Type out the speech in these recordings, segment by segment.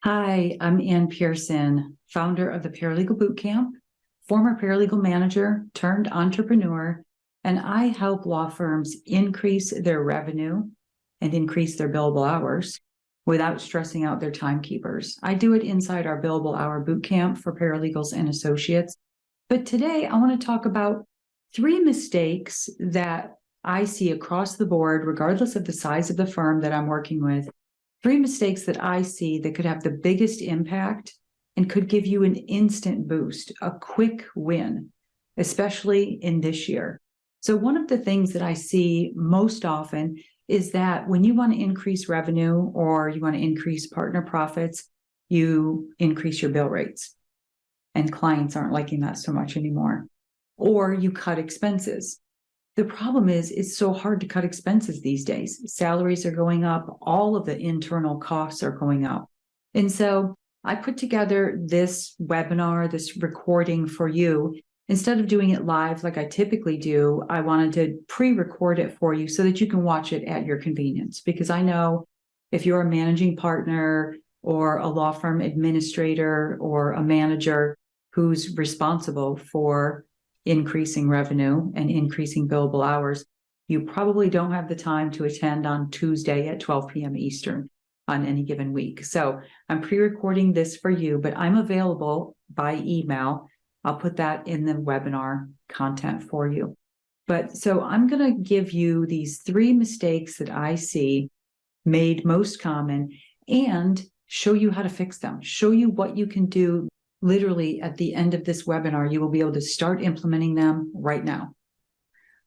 Hi, I'm Ann Pearson, founder of the Paralegal Bootcamp, former paralegal manager turned entrepreneur, and I help law firms increase their revenue and increase their billable hours without stressing out their timekeepers. I do it inside our billable hour bootcamp for paralegals and associates. But today I want to talk about 3 mistakes that I see across the board, regardless of the size of the firm that I'm working with. 3 mistakes that I see that could have the biggest impact and could give you an instant boost, a quick win, especially in this year. So one of the things that I see most often is that when you want to increase revenue or you want to increase partner profits, you increase your bill rates. And clients aren't liking that so much anymore. Or you cut expenses. The problem is it's so hard to cut expenses these days. Salaries are going up. All of the internal costs are going up. And so I put together this webinar, this recording for you. Instead of doing it live like I typically do, I wanted to pre-record it for you so that you can watch it at your convenience. Because I know if you're a managing partner or a law firm administrator or a manager who's responsible for increasing revenue and increasing billable hours, you probably don't have the time to attend on Tuesday at 12 p.m. Eastern on any given week. So I'm pre-recording this for you, but I'm available by email. I'll put that in the webinar content for you. But so I'm going to give you these 3 mistakes that I see made most common and show you how to fix them, show you what you can do. Literally at the end of this webinar, you will be able to start implementing them right now.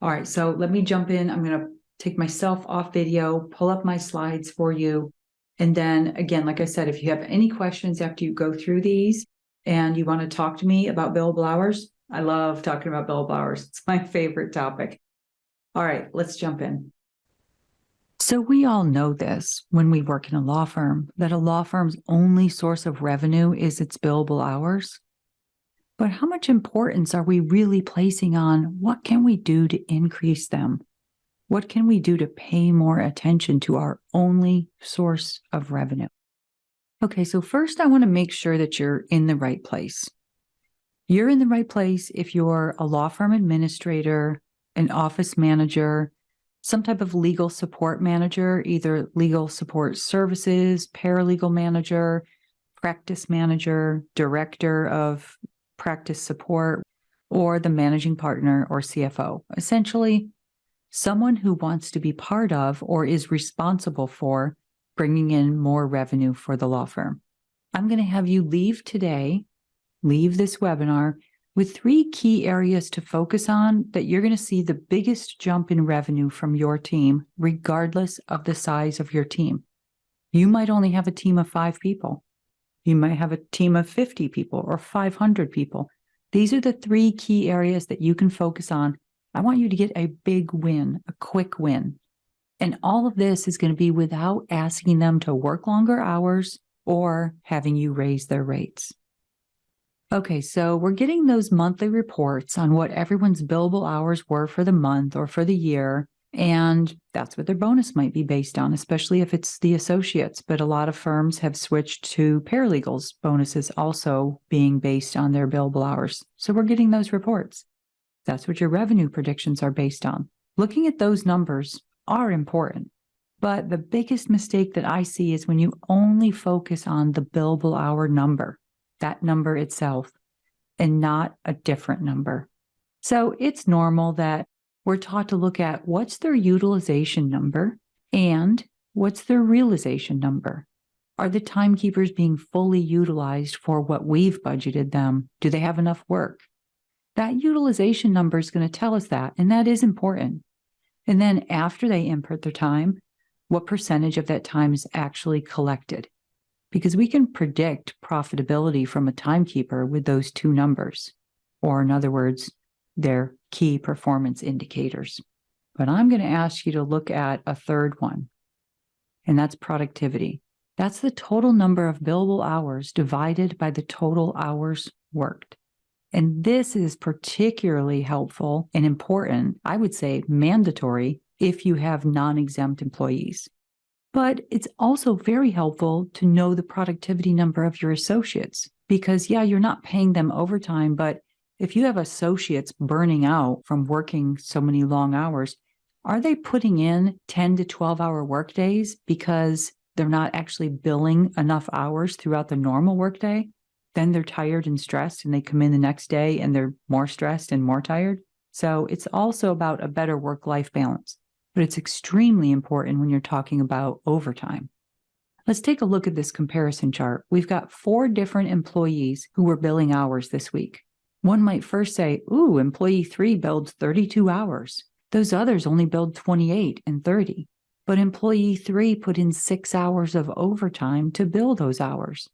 All right, so let me jump in. I'm going to take myself off video, pull up my slides for you. And then again, like I said, if you have any questions after you go through these and you want to talk to me about billable hours, I love talking about billable hours. It's my favorite topic. All right, let's jump in. So we all know this when we work in a law firm, that a law firm's only source of revenue is its billable hours. But how much importance are we really placing on what can we do to increase them? What can we do to pay more attention to our only source of revenue? Okay, so first I want to make sure that you're in the right place. You're in the right place if you're a law firm administrator, an office manager, some type of legal support manager, either legal support services, paralegal manager, practice manager, director of practice support, or the managing partner or CFO. Essentially, someone who wants to be part of or is responsible for bringing in more revenue for the law firm. I'm going to have you leave this webinar with 3 key areas to focus on that you're going to see the biggest jump in revenue from your team, regardless of the size of your team. You might only have a team of 5 people. You might have a team of 50 people or 500 people. These are the 3 key areas that you can focus on. I want you to get a big win, a quick win. And all of this is going to be without asking them to work longer hours or having you raise their rates. Okay, so we're getting those monthly reports on what everyone's billable hours were for the month or for the year, and that's what their bonus might be based on, especially if it's the associates. But a lot of firms have switched to paralegals' bonuses also being based on their billable hours. So we're getting those reports. That's what your revenue predictions are based on. Looking at those numbers are important. But the biggest mistake that I see is when you only focus on the billable hour number, that number itself, and not a different number. So it's normal that we're taught to look at what's their utilization number and what's their realization number. Are the timekeepers being fully utilized for what we've budgeted them? Do they have enough work? That utilization number is going to tell us that, and that is important. And then after they input their time, what percentage of that time is actually collected? Because we can predict profitability from a timekeeper with those 2 numbers, or in other words, their key performance indicators. But I'm going to ask you to look at a third one, and that's productivity. That's the total number of billable hours divided by the total hours worked. And this is particularly helpful and important, I would say mandatory, if you have non-exempt employees. But it's also very helpful to know the productivity number of your associates because, yeah, you're not paying them overtime, but if you have associates burning out from working so many long hours, are they putting in 10 to 12-hour workdays because they're not actually billing enough hours throughout the normal workday? Then they're tired and stressed and they come in the next day and they're more stressed and more tired. So it's also about a better work-life balance, but it's extremely important when you're talking about overtime. Let's take a look at this comparison chart. We've got 4 different employees who were billing hours this week. One might first say, ooh, employee 3 billed 32 hours. Those others only billed 28 and 30. But employee 3 put in 6 hours of overtime to bill those hours.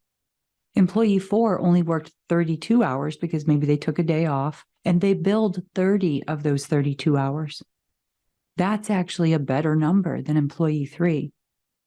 Employee 4 only worked 32 hours because maybe they took a day off, and they billed 30 of those 32 hours. That's actually a better number than employee 3.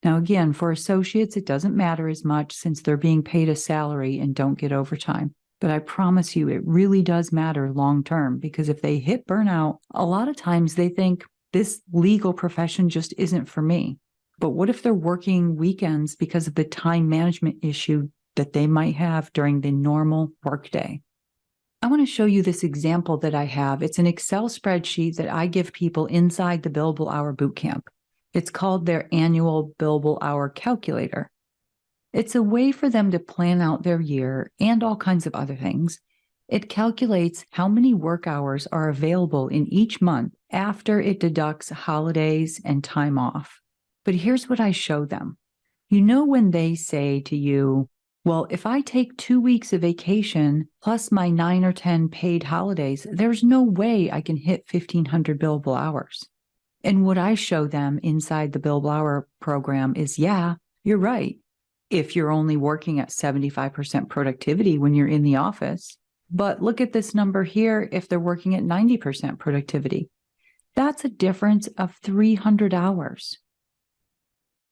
Now, again, for associates, it doesn't matter as much since they're being paid a salary and don't get overtime. But I promise you, it really does matter long term because if they hit burnout, a lot of times they think this legal profession just isn't for me. But what if they're working weekends because of the time management issue that they might have during the normal workday? I want to show you this example that I have. It's an Excel spreadsheet that I give people inside the Billable Hour Bootcamp. It's called their annual Billable Hour Calculator. It's a way for them to plan out their year and all kinds of other things. It calculates how many work hours are available in each month after it deducts holidays and time off. But here's what I show them. You know, when they say to you, well, if I take 2 weeks of vacation plus my 9 or 10 paid holidays, there's no way I can hit 1,500 billable hours. And what I show them inside the Billable Hour program is, yeah, you're right. If you're only working at 75% productivity when you're in the office, but look at this number here if they're working at 90% productivity. That's a difference of 300 hours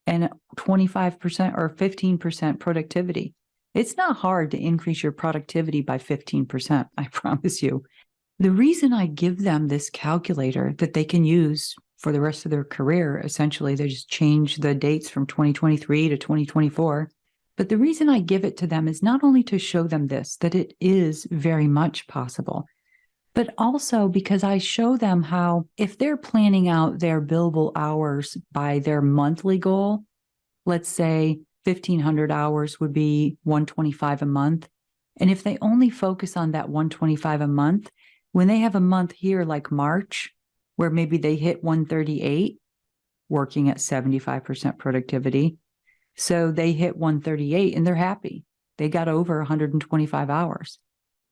and 25% or 15% productivity. It's not hard to increase your productivity by 15%, I promise you. The reason I give them this calculator that they can use for the rest of their career, essentially, they just change the dates from 2023 to 2024. But the reason I give it to them is not only to show them this, that it is very much possible, but also because I show them how if they're planning out their billable hours by their monthly goal, let's say 1,500 hours would be 125 a month. And if they only focus on that 125 a month, when they have a month here like March, where maybe they hit 138, working at 75% productivity, so they hit 138 and they're happy. They got over 125 hours.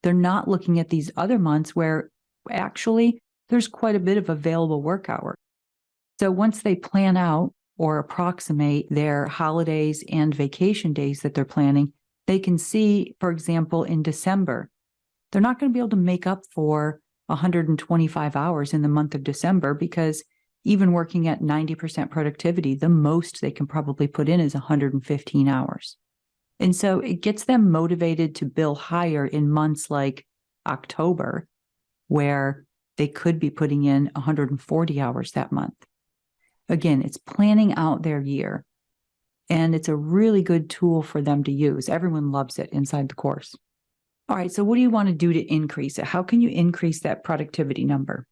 They're not looking at these other months where actually there's quite a bit of available work hour. So once they plan out or approximate their holidays and vacation days that they're planning, they can see, for example, in December, they're not going to be able to make up for 125 hours in the month of December because even working at 90% productivity, the most they can probably put in is 115 hours. And so it gets them motivated to bill higher in months like October, where they could be putting in 140 hours that month. Again, it's planning out their year, and it's a really good tool for them to use. Everyone loves it inside the course. All right, so what do you want to do to increase it? How can you increase that productivity number?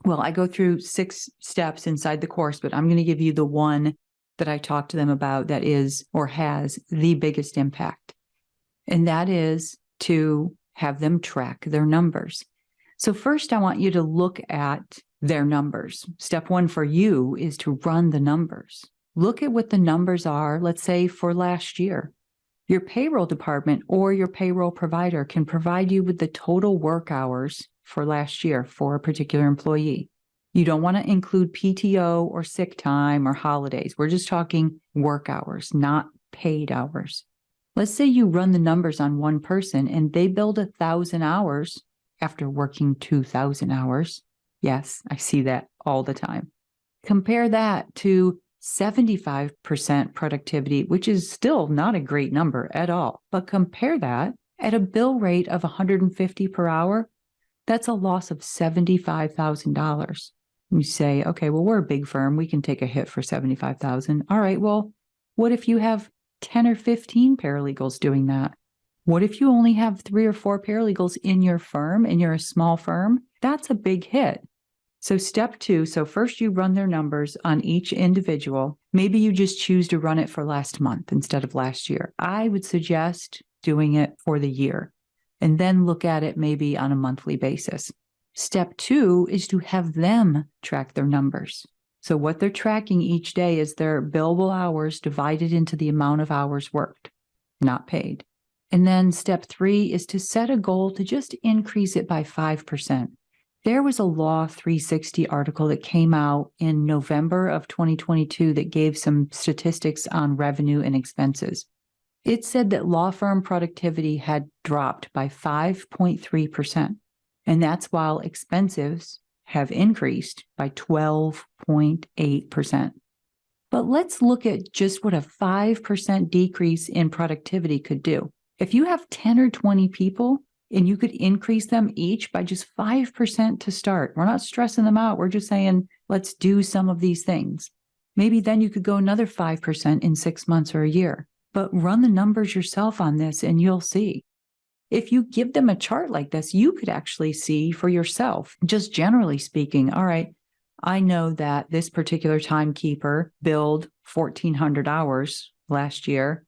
Well, I go through 6 steps inside the course, but I'm going to give you the one that I talk to them about that is or has the biggest impact. And that is to have them track their numbers. So first, I want you to look at their numbers. Step 1 for you is to run the numbers. Look at what the numbers are, let's say, for last year. Your payroll department or your payroll provider can provide you with the total work hours for last year for a particular employee. You don't want to include PTO or sick time or holidays. We're just talking work hours, not paid hours. Let's say you run the numbers on one person and they billed 1,000 hours after working 2,000 hours. Yes, I see that all the time. Compare that to 75% productivity, which is still not a great number at all. But compare that at a bill rate of $150 per hour. That's a loss of $75,000. You say, okay, well, we're a big firm. We can take a hit for $75,000. All right, well, what if you have 10 or 15 paralegals doing that? What if you only have 3 or 4 paralegals in your firm and you're a small firm? That's a big hit. So step 2, so first you run their numbers on each individual. Maybe you just choose to run it for last month instead of last year. I would suggest doing it for the year and then look at it maybe on a monthly basis. Step 2 is to have them track their numbers. So what they're tracking each day is their billable hours divided into the amount of hours worked, not paid. And then step 3 is to set a goal to just increase it by 5%. There was a Law 360 article that came out in November of 2022 that gave some statistics on revenue and expenses. It said that law firm productivity had dropped by 5.3%, and that's while expenses have increased by 12.8%. But let's look at just what a 5% decrease in productivity could do. If you have 10 or 20 people and you could increase them each by just 5% to start, we're not stressing them out. We're just saying, let's do some of these things. Maybe then you could go another 5% in 6 months or a year. But run the numbers yourself on this and you'll see. If you give them a chart like this, you could actually see for yourself, just generally speaking, all right, I know that this particular timekeeper billed 1,400 hours last year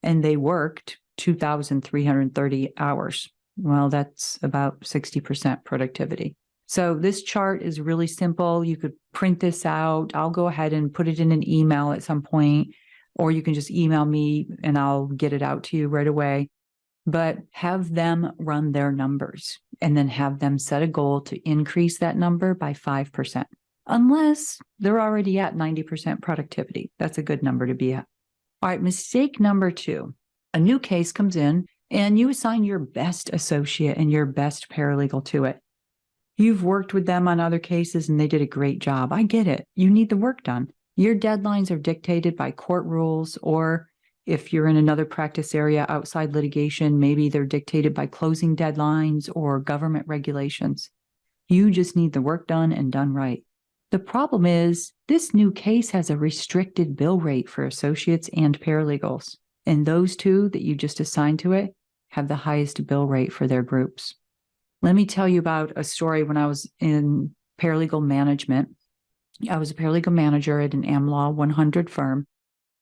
and they worked 2,330 hours. Well, that's about 60% productivity. So this chart is really simple. You could print this out. I'll go ahead and put it in an email at some point, or you can just email me and I'll get it out to you right away. But have them run their numbers and then have them set a goal to increase that number by 5%. Unless they're already at 90% productivity. That's a good number to be at. All right, mistake number 2. A new case comes in and you assign your best associate and your best paralegal to it. You've worked with them on other cases and they did a great job. I get it. You need the work done. Your deadlines are dictated by court rules, or if you're in another practice area outside litigation, maybe they're dictated by closing deadlines or government regulations. You just need the work done and done right. The problem is this new case has a restricted bill rate for associates and paralegals, and those 2 that you just assigned to it have the highest bill rate for their groups. Let me tell you about a story when I was in paralegal management. I was a paralegal manager at an AmLaw 100 firm.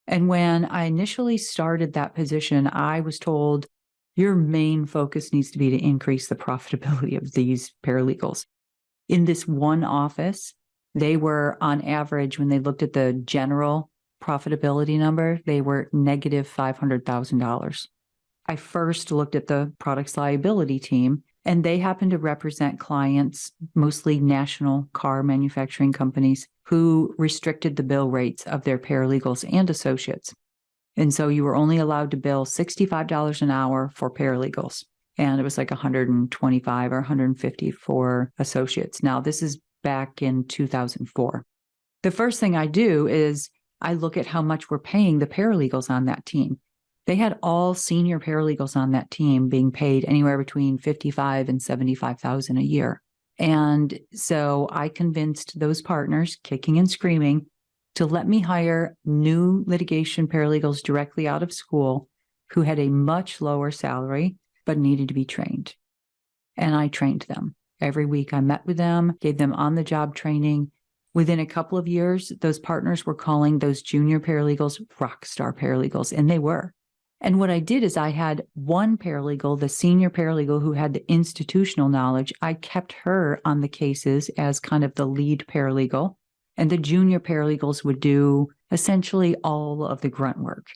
And when I initially started that position, I was told your main focus needs to be to increase the profitability of these paralegals. In this one office, they were on average, when they looked at the general profitability number, they were negative $500,000. I first looked at the products liability team, and they happened to represent clients, mostly national car manufacturing companies, who restricted the bill rates of their paralegals and associates. And so you were only allowed to bill $65 an hour for paralegals. And it was like $125 or $150 for associates. Now, this is back in 2004. The first thing I do is I look at how much we're paying the paralegals on that team. They had all senior paralegals on that team being paid anywhere between $55,000 and $75,000 a year. And so I convinced those partners, kicking and screaming, to let me hire new litigation paralegals directly out of school who had a much lower salary but needed to be trained. And I trained them. Every week I met with them, gave them on-the-job training. Within a couple of years, those partners were calling those junior paralegals rock star paralegals, and they were. And what I did is I had one paralegal, the senior paralegal who had the institutional knowledge. I kept her on the cases as kind of the lead paralegal, and the junior paralegals would do essentially all of the grunt work.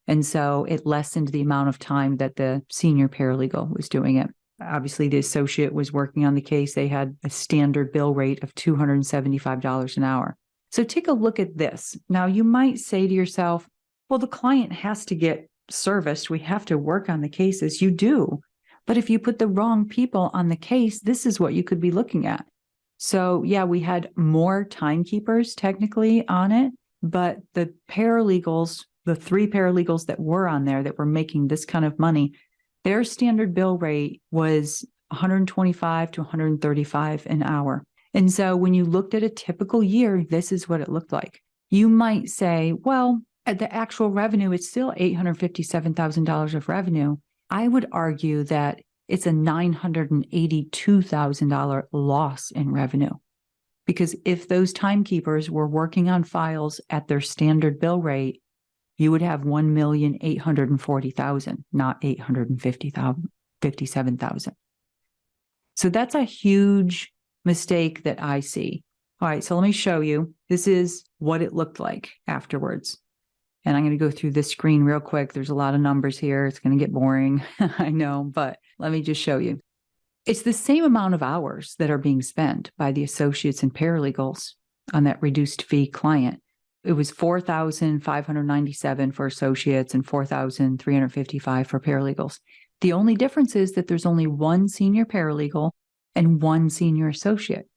And so it lessened the amount of time that the senior paralegal was doing it. Obviously, the associate was working on the case. They had a standard bill rate of $275 an hour. So take a look at this. Now, you might say to yourself, well, the client has to get serviced. We have to work on the cases. You do. But if you put the wrong people on the case, this is what you could be looking at. So yeah, we had more timekeepers technically on it, but the paralegals, the 3 paralegals that were on there that were making this kind of money, their standard bill rate was $125 to $135 an hour. And so when you looked at a typical year, this is what it looked like. You might say, well, at the actual revenue, it's still $857,000 of revenue. I would argue that it's a $982,000 loss in revenue. Because if those timekeepers were working on files at their standard bill rate, you would have $1,840,000, not $857,000. So that's a huge mistake that I see. All right, so let me show you. This is what it looked like afterwards. And I'm going to go through this screen real quick. There's a lot of numbers here. It's going to get boring, I know, but let me just show you. It's the same amount of hours that are being spent by the associates and paralegals on that reduced fee client. It was $4,597 for associates and $4,355 for paralegals. The only difference is that there's only one senior paralegal and one senior associate.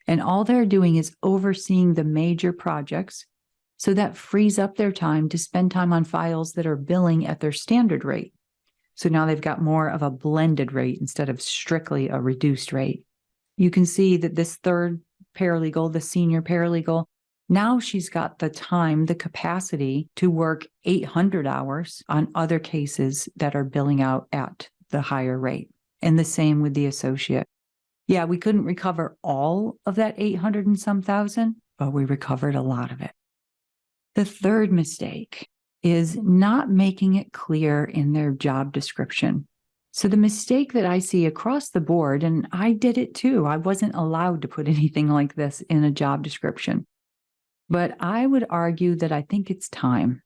And all they're doing is overseeing the major projects. So that frees up their time to spend time on files that are billing at their standard rate. So now they've got more of a blended rate instead of strictly a reduced rate. You can see that this third paralegal, the senior paralegal, now she's got the time, the capacity to work 800 hours on other cases that are billing out at the higher rate. And the same with the associate. Yeah, we couldn't recover all of that 800 and some thousand, but we recovered a lot of it. The third mistake is not making it clear in their job description. So the mistake that I see across the board, and I did it too, I wasn't allowed to put anything like this in a job description. But I would argue that I think it's time,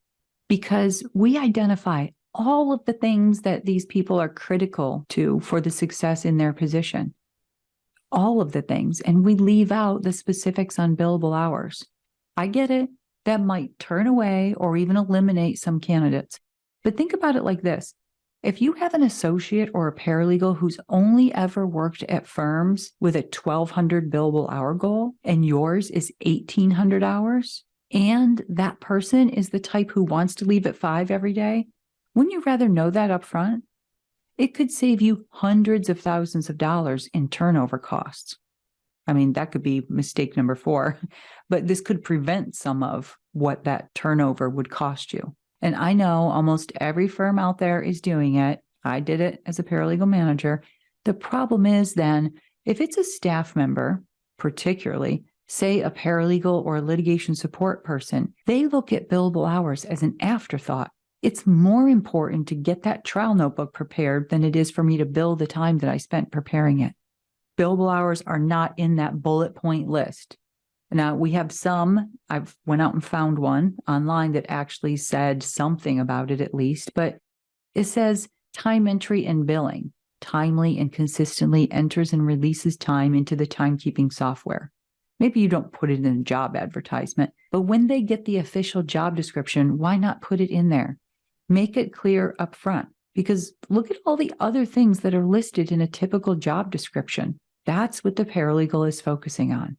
because we identify all of the things that these people are critical to for the success in their position. All of the things, and we leave out the specifics on billable hours. I get it. That might turn away or even eliminate some candidates. But think about it like this. If you have an associate or a paralegal who's only ever worked at firms with a 1,200 billable hour goal, and yours is 1,800 hours, and that person is the type who wants to leave at 5 every day, wouldn't you rather know that up front? It could save you hundreds of thousands of dollars in turnover costs. I mean, that could be mistake number 4, but this could prevent some of what that turnover would cost you. And I know almost every firm out there is doing it. I did it as a paralegal manager. The problem is then, if it's a staff member, particularly, say a paralegal or a litigation support person, they look at billable hours as an afterthought. It's more important to get that trial notebook prepared than it is for me to bill the time that I spent preparing it. Billable hours are not in that bullet point list. Now, we have some, I've went out and found one online that actually said something about it at least, but it says time entry and billing, timely and consistently enters and releases time into the timekeeping software. Maybe you don't put it in a job advertisement, but when they get the official job description, why not put it in there? Make it clear up front, because look at all the other things that are listed in a typical job description. That's what the paralegal is focusing on,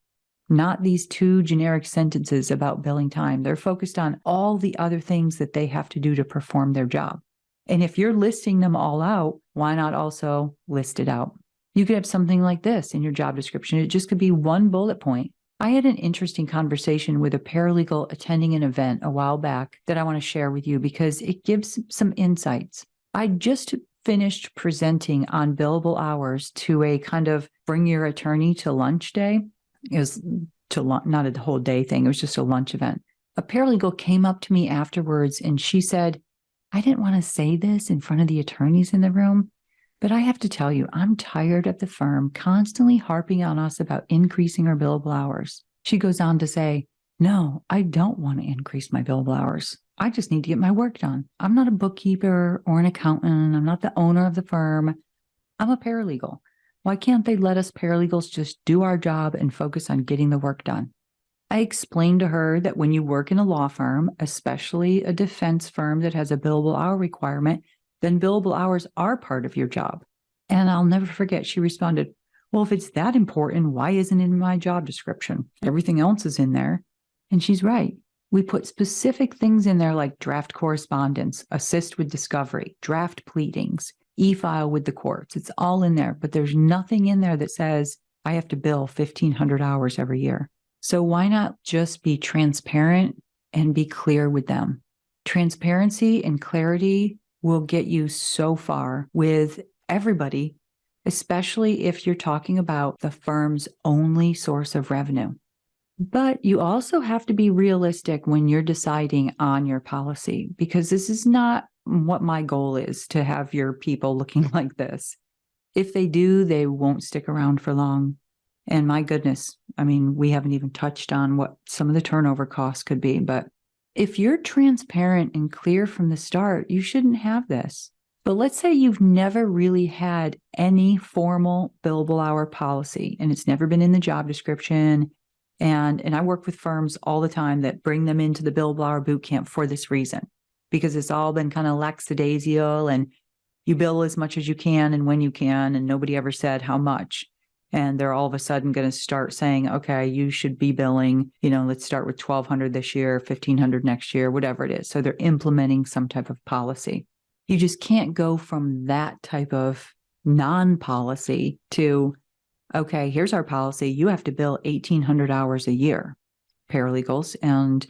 not these 2 generic sentences about billing time. They're focused on all the other things that they have to do to perform their job. And if you're listing them all out, why not also list it out? You could have something like this in your job description. It just could be one bullet point. I had an interesting conversation with a paralegal attending an event a while back that I want to share with you because it gives some insights. I just finished presenting on billable hours to a kind of bring your attorney to lunch day. It was not a whole day thing. It was just a lunch event. A paralegal came up to me afterwards and she said, I didn't want to say this in front of the attorneys in the room, but I have to tell you, I'm tired of the firm constantly harping on us about increasing our billable hours. She goes on to say, no, I don't want to increase my billable hours. I just need to get my work done. I'm not a bookkeeper or an accountant. I'm not the owner of the firm. I'm a paralegal. Why can't they let us paralegals just do our job and focus on getting the work done? I explained to her that when you work in a law firm, especially a defense firm that has a billable hour requirement, then billable hours are part of your job. And I'll never forget, she responded, well, if it's that important, why isn't it in my job description? Everything else is in there. And she's right. We put specific things in there like draft correspondence, assist with discovery, draft pleadings, e-file with the courts. It's all in there, but there's nothing in there that says, I have to bill 1,500 hours every year. So why not just be transparent and be clear with them? Transparency and clarity will get you so far with everybody, especially if you're talking about the firm's only source of revenue. But you also have to be realistic when you're deciding on your policy, because this is not what my goal is, to have your people looking like this. If they do, they won't stick around for long. And my goodness, I mean, we haven't even touched on what some of the turnover costs could be. But if you're transparent and clear from the start, you shouldn't have this. But let's say you've never really had any formal billable hour policy, and it's never been in the job description. And I work with firms all the time that bring them into the billable hour boot camp for this reason, because it's all been kind of lackadaisical, and you bill as much as you can and when you can, and nobody ever said how much. And they're all of a sudden going to start saying, okay, you should be billing, let's start with 1,200 this year, 1,500 next year, whatever it is. So they're implementing some type of policy. You just can't go from that type of non-policy to, okay, here's our policy. You have to bill 1,800 hours a year. Paralegals and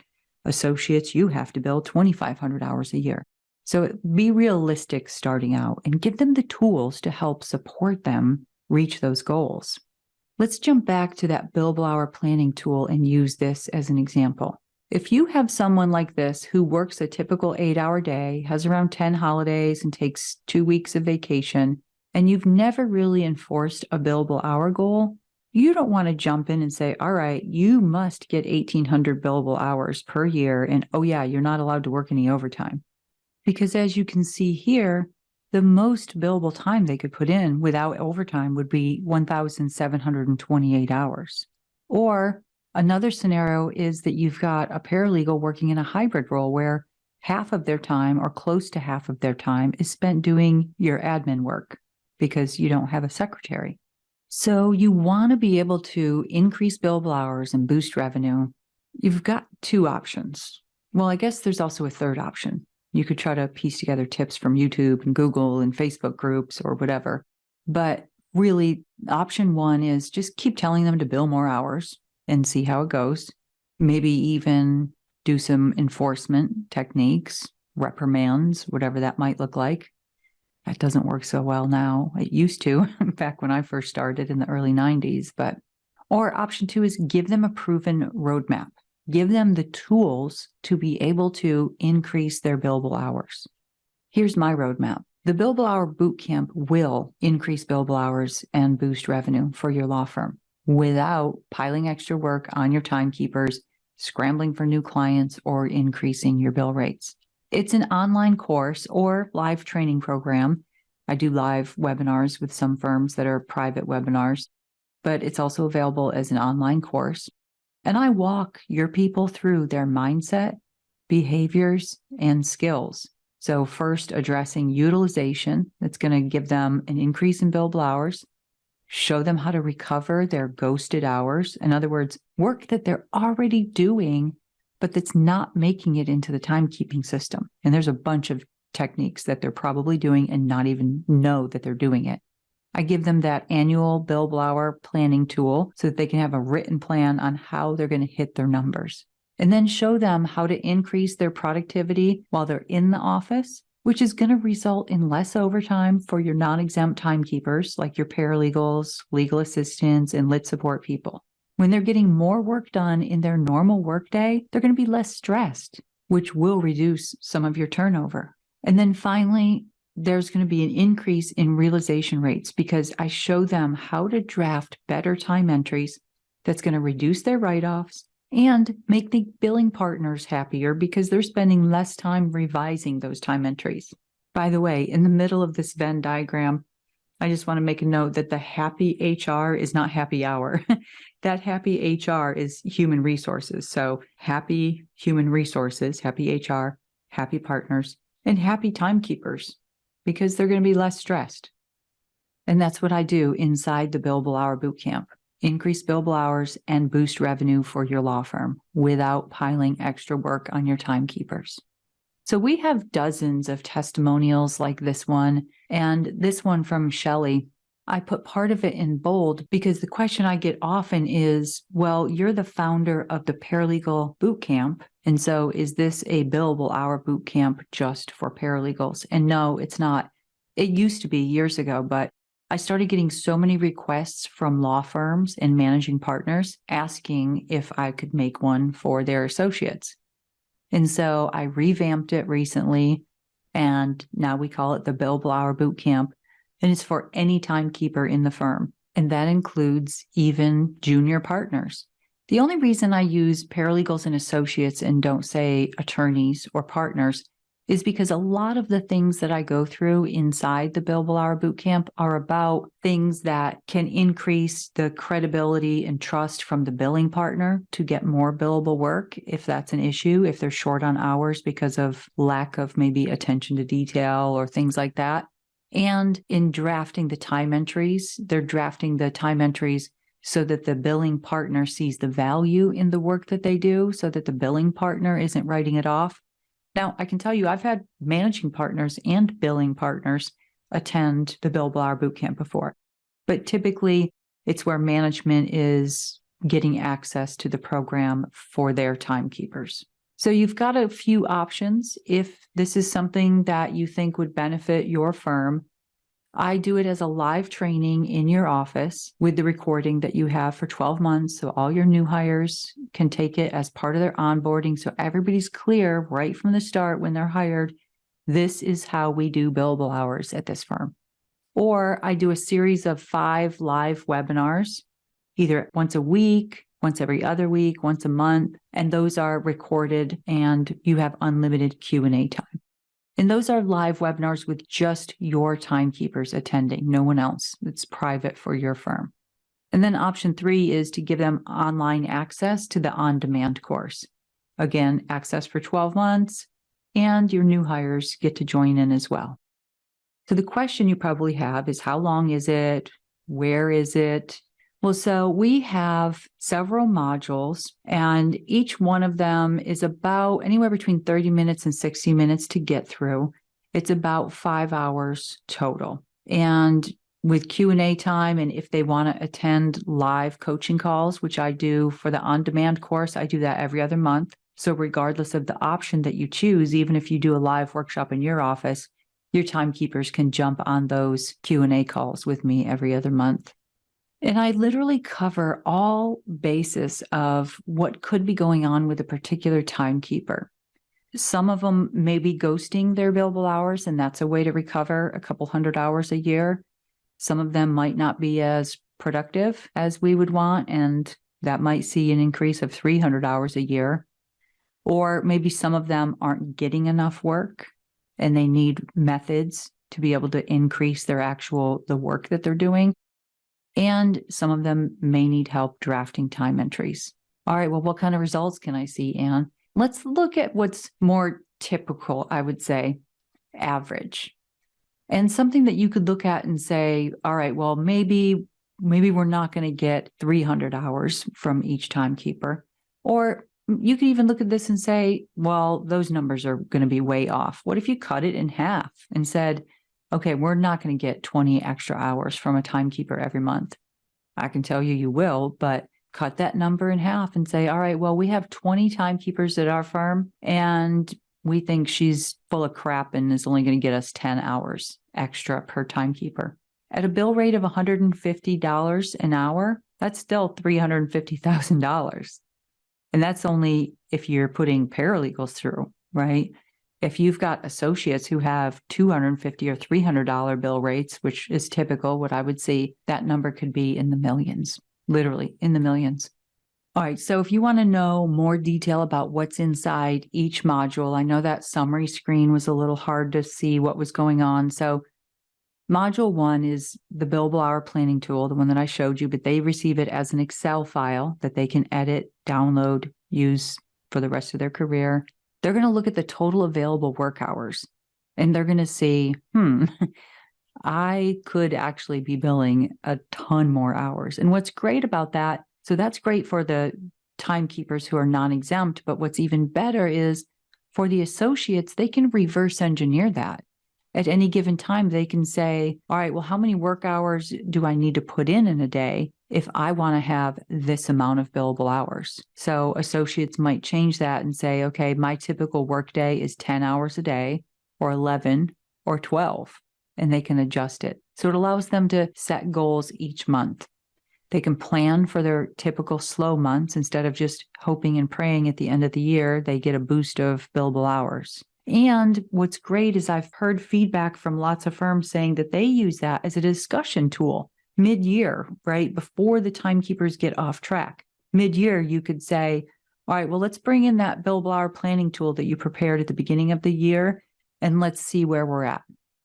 associates, you have to bill 2,500 hours a year. So be realistic starting out and give them the tools to help support them reach those goals. Let's jump back to that billable hour planning tool and use this as an example. If you have someone like this who works a typical 8-hour day, has around 10 holidays, and takes 2 weeks of vacation, and you've never really enforced a billable hour goal, you don't want to jump in and say, all right, you must get 1,800 billable hours per year. And oh yeah, you're not allowed to work any overtime. Because as you can see here, the most billable time they could put in without overtime would be 1,728 hours. Or another scenario is that you've got a paralegal working in a hybrid role where half of their time, or close to half of their time, is spent doing your admin work because you don't have a secretary. So you want to be able to increase billable hours and boost revenue. You've got 2 options. Well, I guess there's also a third option. You could try to piece together tips from YouTube and Google and Facebook groups or whatever. But really, option 1 is just keep telling them to bill more hours and see how it goes. Maybe even do some enforcement techniques, reprimands, whatever that might look like. That doesn't work so well now. It used to back when I first started in the early 90s. Or option 2 is give them a proven roadmap. Give them the tools to be able to increase their billable hours. Here's my roadmap. The billable hour bootcamp will increase billable hours and boost revenue for your law firm without piling extra work on your timekeepers, scrambling for new clients, or increasing your bill rates. It's an online course or live training program. I do live webinars with some firms that are private webinars, but it's also available as an online course. And I walk your people through their mindset, behaviors, and skills. So first, addressing utilization, that's going to give them an increase in billable hours, show them how to recover their ghosted hours. In other words, work that they're already doing, but that's not making it into the timekeeping system. And there's a bunch of techniques that they're probably doing and not even know that they're doing it. I give them that annual billable hour planning tool so that they can have a written plan on how they're going to hit their numbers. And then show them how to increase their productivity while they're in the office, which is going to result in less overtime for your non-exempt timekeepers like your paralegals, legal assistants, and lit support people. When they're getting more work done in their normal workday, they're going to be less stressed, which will reduce some of your turnover. And then finally, there's going to be an increase in realization rates because I show them how to draft better time entries that's going to reduce their write-offs and make the billing partners happier because they're spending less time revising those time entries. By the way, in the middle of this Venn diagram, I just want to make a note that the happy HR is not happy hour. That happy HR is human resources. So happy human resources, happy HR, happy partners, and happy timekeepers, because they're going to be less stressed. And that's what I do inside the billable hour bootcamp. Increase billable hours and boost revenue for your law firm without piling extra work on your timekeepers. So we have dozens of testimonials like this one, and this one from Shelley. I put part of it in bold because the question I get often is, well, you're the founder of the Paralegal Boot Camp. And so is this a billable hour boot camp just for paralegals? And no, it's not. It used to be years ago, but I started getting so many requests from law firms and managing partners asking if I could make one for their associates. And so I revamped it recently, and now we call it the Billable Hour Boot Camp. And it's for any timekeeper in the firm. And that includes even junior partners. The only reason I use paralegals and associates and don't say attorneys or partners is because a lot of the things that I go through inside the Billable Hour Bootcamp are about things that can increase the credibility and trust from the billing partner to get more billable work if that's an issue, if they're short on hours because of lack of maybe attention to detail or things like that. And in drafting the time entries, they're drafting the time entries so that the billing partner sees the value in the work that they do, so that the billing partner isn't writing it off. Now, I can tell you, I've had managing partners and billing partners attend the Billable Hour Bootcamp before, but typically it's where management is getting access to the program for their timekeepers. So you've got a few options if this is something that you think would benefit your firm. I do it as a live training in your office with the recording that you have for 12 months. So all your new hires can take it as part of their onboarding. So everybody's clear right from the start when they're hired. This is how we do billable hours at this firm. Or I do a series of 5 live webinars, either once a week, once every other week, once a month, and those are recorded and you have unlimited Q&A time. And those are live webinars with just your timekeepers attending, no one else. It's private for your firm. And then option 3 is to give them online access to the on-demand course. Again, access for 12 months, and your new hires get to join in as well. So the question you probably have is, how long is it? Where is it? Well, so we have several modules, and each one of them is about anywhere between 30 minutes and 60 minutes to get through. It's about 5 hours total. And with Q&A time, and if they want to attend live coaching calls, which I do for the on-demand course, I do that every other month. So regardless of the option that you choose, even if you do a live workshop in your office, your timekeepers can jump on those Q&A calls with me every other month. And I literally cover all basis of what could be going on with a particular timekeeper. Some of them may be ghosting their billable hours, and that's a way to recover a couple hundred hours a year. Some of them might not be as productive as we would want, and that might see an increase of 300 hours a year. Or maybe some of them aren't getting enough work and they need methods to be able to increase the work that they're doing. And some of them may need help drafting time entries. All right, well, what kind of results can I see, Anne? Let's look at what's more typical, I would say, average. And something that you could look at and say, all right, well, maybe we're not going to get 300 hours from each timekeeper. Or you could even look at this and say, well, those numbers are going to be way off. What if you cut it in half and said, okay, we're not going to get 20 extra hours from a timekeeper every month? I can tell you will, but cut that number in half and say, all right, well, we have 20 timekeepers at our firm, and we think she's full of crap and is only going to get us 10 hours extra per timekeeper. At a bill rate of $150 an hour, that's still $350,000. And that's only if you're putting paralegals through, right? If you've got associates who have $250 or $300 bill rates, which is typical, what I would see, that number could be in the millions, literally in the millions. All right, so if you want to know more detail about what's inside each module, I know that summary screen was a little hard to see what was going on. So Module 1 is the billable hour planning tool, the one that I showed you, but they receive it as an Excel file that they can edit, download, use for the rest of their career. They're going to look at the total available work hours, and they're going to see, I could actually be billing a ton more hours. And what's great about that, so that's great for the timekeepers who are non-exempt, but what's even better is for the associates, they can reverse engineer that. At any given time, they can say, all right, well, how many work hours do I need to put in a day if I want to have this amount of billable hours? So associates might change that and say, okay, my typical workday is 10 hours a day, or 11 or 12, and they can adjust it. So it allows them to set goals each month. They can plan for their typical slow months instead of just hoping and praying at the end of the year they get a boost of billable hours. And what's great is I've heard feedback from lots of firms saying that they use that as a discussion tool mid-year, right? Before the timekeepers get off track. Mid-year, you could say, all right, well, let's bring in that billable hour planning tool that you prepared at the beginning of the year, and let's see where we're at.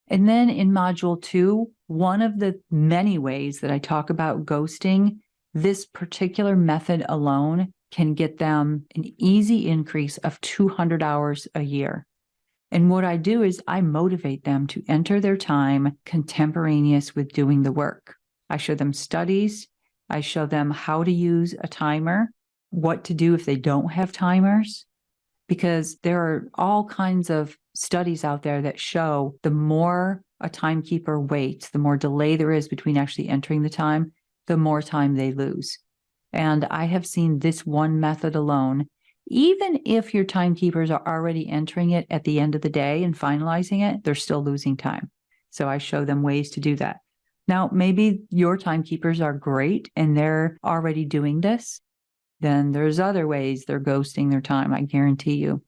And then in module 2, one of the many ways that I talk about ghosting, this particular method alone can get them an easy increase of 200 hours a year. And what I do is I motivate them to enter their time contemporaneous with doing the work. I show them studies. I show them how to use a timer, what to do if they don't have timers, because there are all kinds of studies out there that show the more a timekeeper waits, the more delay there is between actually entering the time, the more time they lose. And I have seen this one method alone, even if your timekeepers are already entering it at the end of the day and finalizing it, they're still losing time. So I show them ways to do that. Now, maybe your timekeepers are great and they're already doing this. Then there's other ways they're ghosting their time, I guarantee you.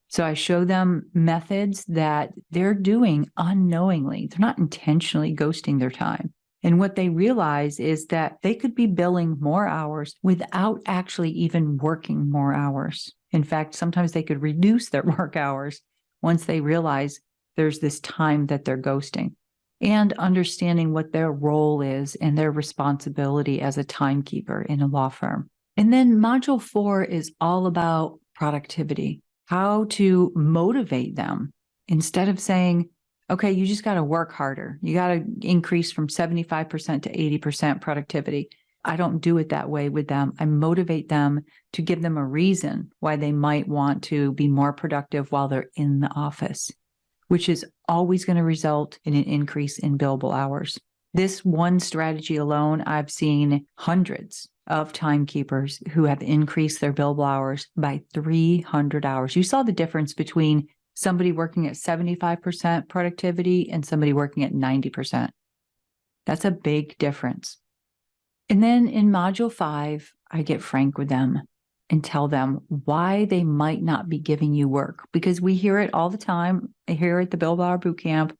So I show them methods that they're doing unknowingly. They're not intentionally ghosting their time. And what they realize is that they could be billing more hours without actually even working more hours. In fact, sometimes they could reduce their work hours once they realize there's this time that they're ghosting. And understanding what their role is and their responsibility as a timekeeper in a law firm. And then module 4 is all about productivity, how to motivate them instead of saying, okay, you just got to work harder. You got to increase from 75% to 80% productivity. I don't do it that way with them. I motivate them to give them a reason why they might want to be more productive while they're in the office, which is always going to result in an increase in billable hours. This one strategy alone, I've seen hundreds of timekeepers who have increased their billable hours by 300 hours. You saw the difference between somebody working at 75% productivity and somebody working at 90%. That's a big difference. And then in module 5, I get frank with them and tell them why they might not be giving you work, because we hear it all the time. I hear at the Billable Hour Bootcamp,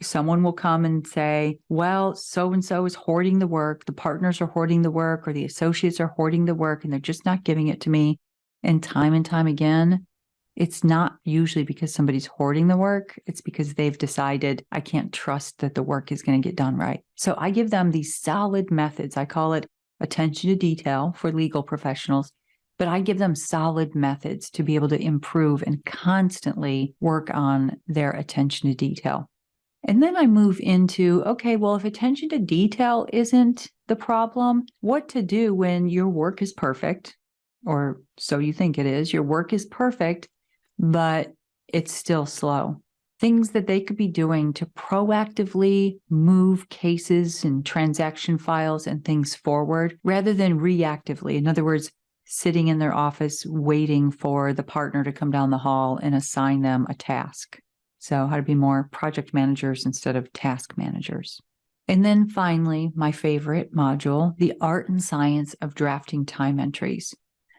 someone will come and say, well, so-and-so is hoarding the work, the partners are hoarding the work, or the associates are hoarding the work, and they're just not giving it to me. And time again, it's not usually because somebody's hoarding the work. It's because they've decided, I can't trust that the work is going to get done right. So I give them these solid methods. I call it attention to detail for legal professionals, but I give them solid methods to be able to improve and constantly work on their attention to detail. And then I move into, okay, well, if attention to detail isn't the problem, what to do when your work is perfect, or so you think it is, your work is perfect, but it's still slow. Things that they could be doing to proactively move cases and transaction files and things forward rather than reactively. In other words, sitting in their office waiting for the partner to come down the hall and assign them a task. So how to be more project managers instead of task managers. And then finally, my favorite module, the art and science of drafting time entries.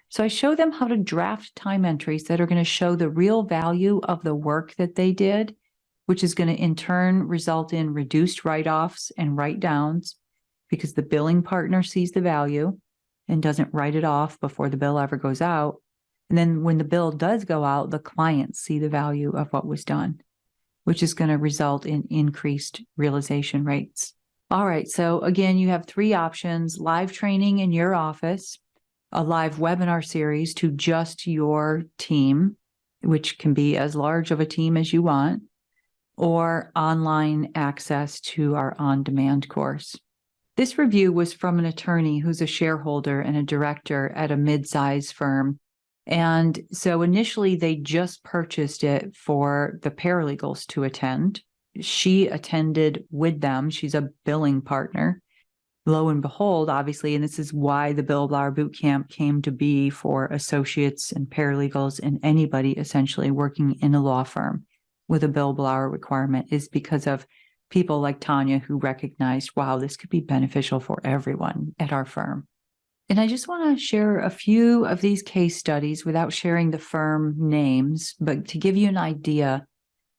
So I show them how to draft time entries that are going to show the real value of the work that they did, which is going to in turn result in reduced write-offs and write-downs because the billing partner sees the value and doesn't write it off before the bill ever goes out. And then when the bill does go out, the clients see the value of what was done, which is going to result in increased realization rates. All right, so again, you have 3 options: live training in your office, a live webinar series to just your team, which can be as large of a team as you want, or online access to our on-demand course. This review was from an attorney who's a shareholder and a director at a mid-size firm. And so initially they just purchased it for the paralegals to attend. she attended with them. She's a billing partner. Lo and behold, obviously, and this is why the Bill Blauer Boot Camp came to be for associates and paralegals and anybody essentially working in a law firm with a Bill Blauer requirement, is because of people like Tanya who recognized, wow, this could be beneficial for everyone at our firm. And I just want to share a few of these case studies without sharing the firm names, but to give you an idea.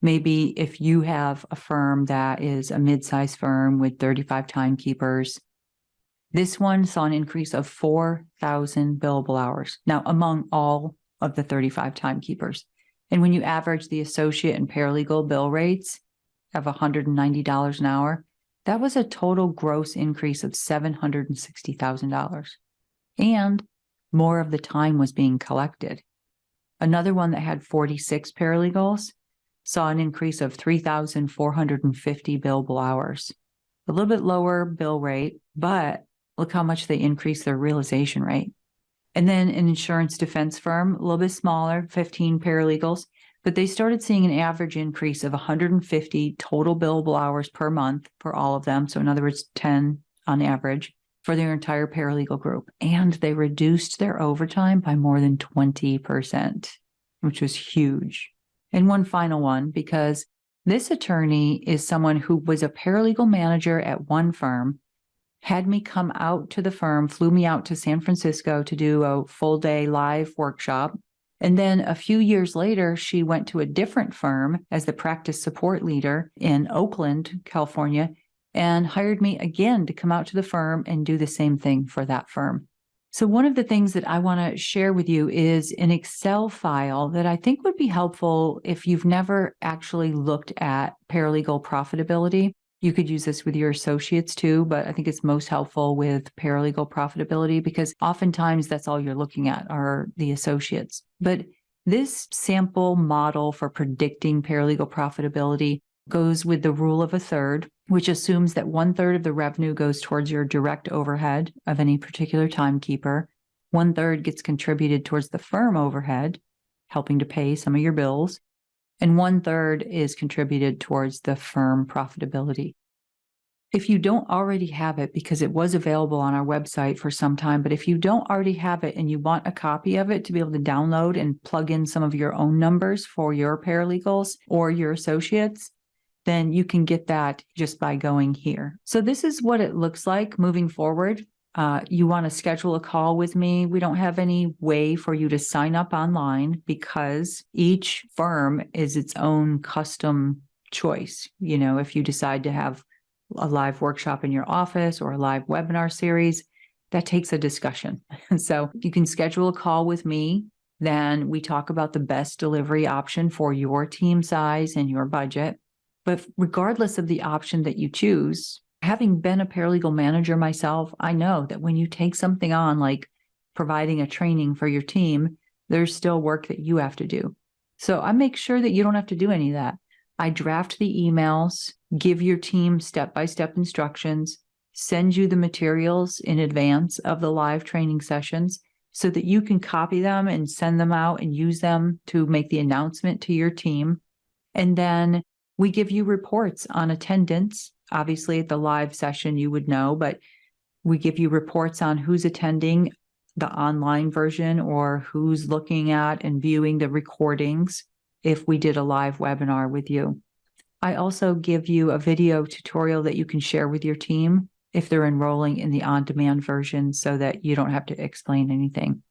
Maybe if you have a firm that is a mid-sized firm with 35 timekeepers, this one saw an increase of 4,000 billable hours. Now, among all of the 35 timekeepers. And when you average the associate and paralegal bill rates of $190 an hour, that was a total gross increase of $760,000. And more of the time was being collected. Another one that had 46 paralegals saw an increase of 3,450 billable hours. A little bit lower bill rate, but look how much they increased their realization rate. And then an insurance defense firm, a little bit smaller, 15 paralegals, but they started seeing an average increase of 150 total billable hours per month for all of them. So in other words, 10 on average for their entire paralegal group. And they reduced their overtime by more than 20%, which was huge. And one final one, because this attorney is someone who was a paralegal manager at one firm, had me come out to the firm, flew me out to San Francisco to do a full day live workshop. And then a few years later, she went to a different firm as the practice support leader in Oakland, California, and hired me again to come out to the firm and do the same thing for that firm. So one of the things that I want to share with you is an Excel file that I think would be helpful if you've never actually looked at paralegal profitability. You could use this with your associates too, but I think it's most helpful with paralegal profitability because oftentimes that's all you're looking at are the associates. But this sample model for predicting paralegal profitability goes with the rule of a third, which assumes that 1/3 of the revenue goes towards your direct overhead of any particular timekeeper. 1/3 gets contributed towards the firm overhead, helping to pay some of your bills. And 1/3 is contributed towards the firm profitability. If you don't already have it, because it was available on our website for some time, but if you don't already have it and you want a copy of it to be able to download and plug in some of your own numbers for your paralegals or your associates, then you can get that just by going here. So this is what it looks like moving forward. You want to schedule a call with me. We don't have any way for you to sign up online because each firm is its own custom choice. You know, if you decide to have a live workshop in your office or a live webinar series, that takes a discussion. So you can schedule a call with me. Then we talk about the best delivery option for your team size and your budget. But regardless of the option that you choose, having been a paralegal manager myself, I know that when you take something on, like providing a training for your team, there's still work that you have to do. So I make sure that you don't have to do any of that. I draft the emails, give your team step-by-step instructions, send you the materials in advance of the live training sessions so that you can copy them and send them out and use them to make the announcement to your team. And then we give you reports on attendance. Obviously, at the live session, you would know, but we give you reports on who's attending the online version or who's looking at and viewing the recordings if we did a live webinar with you. I also give you a video tutorial that you can share with your team if they're enrolling in the on-demand version so that you don't have to explain anything.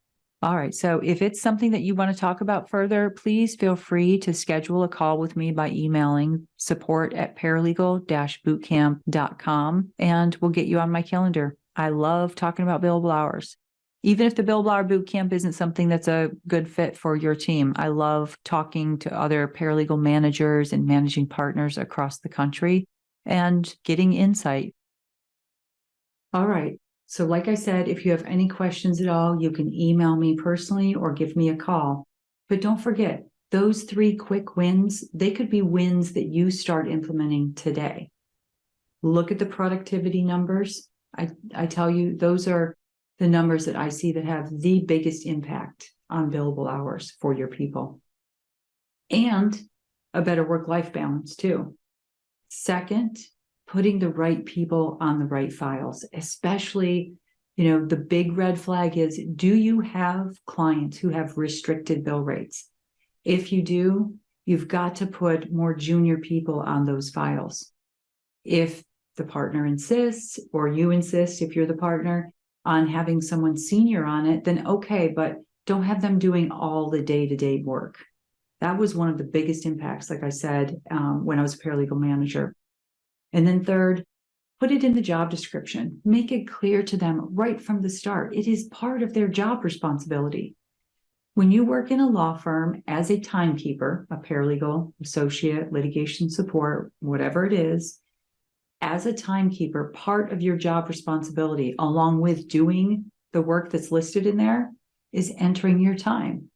All right, so if it's something that you want to talk about further, please feel free to schedule a call with me by emailing support@paralegal-bootcamp.com and we'll get you on my calendar. I love talking about billable hours. Even if the Bill Blauer Bootcamp isn't something that's a good fit for your team, I love talking to other paralegal managers and managing partners across the country and getting insight. All right. So like I said, if you have any questions at all, you can email me personally or give me a call. But don't forget, those 3 quick wins, they could be wins that you start implementing today. Look at the productivity numbers. I tell you, those are the numbers that I see that have the biggest impact on billable hours for your people. And a better work-life balance too. Second, putting the right people on the right files, especially, the big red flag is, do you have clients who have restricted bill rates? If you do, you've got to put more junior people on those files. If the partner insists, or you insist, if you're the partner, on having someone senior on it, then okay, but don't have them doing all the day-to-day work. That was one of the biggest impacts, like I said, when I was a paralegal manager. And then third, put it in the job description. Make it clear to them right from the start. It is part of their job responsibility. When you work in a law firm as a timekeeper, a paralegal, associate, litigation support, whatever it is, as a timekeeper, part of your job responsibility, along with doing the work that's listed in there, is entering your time.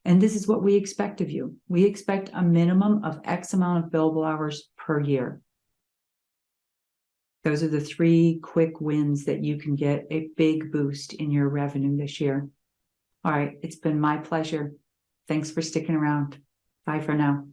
And this is what we expect of you. We expect a minimum of X amount of billable hours per year. Those are the 3 quick wins that you can get a big boost in your revenue this year. All right, it's been my pleasure. Thanks for sticking around. Bye for now.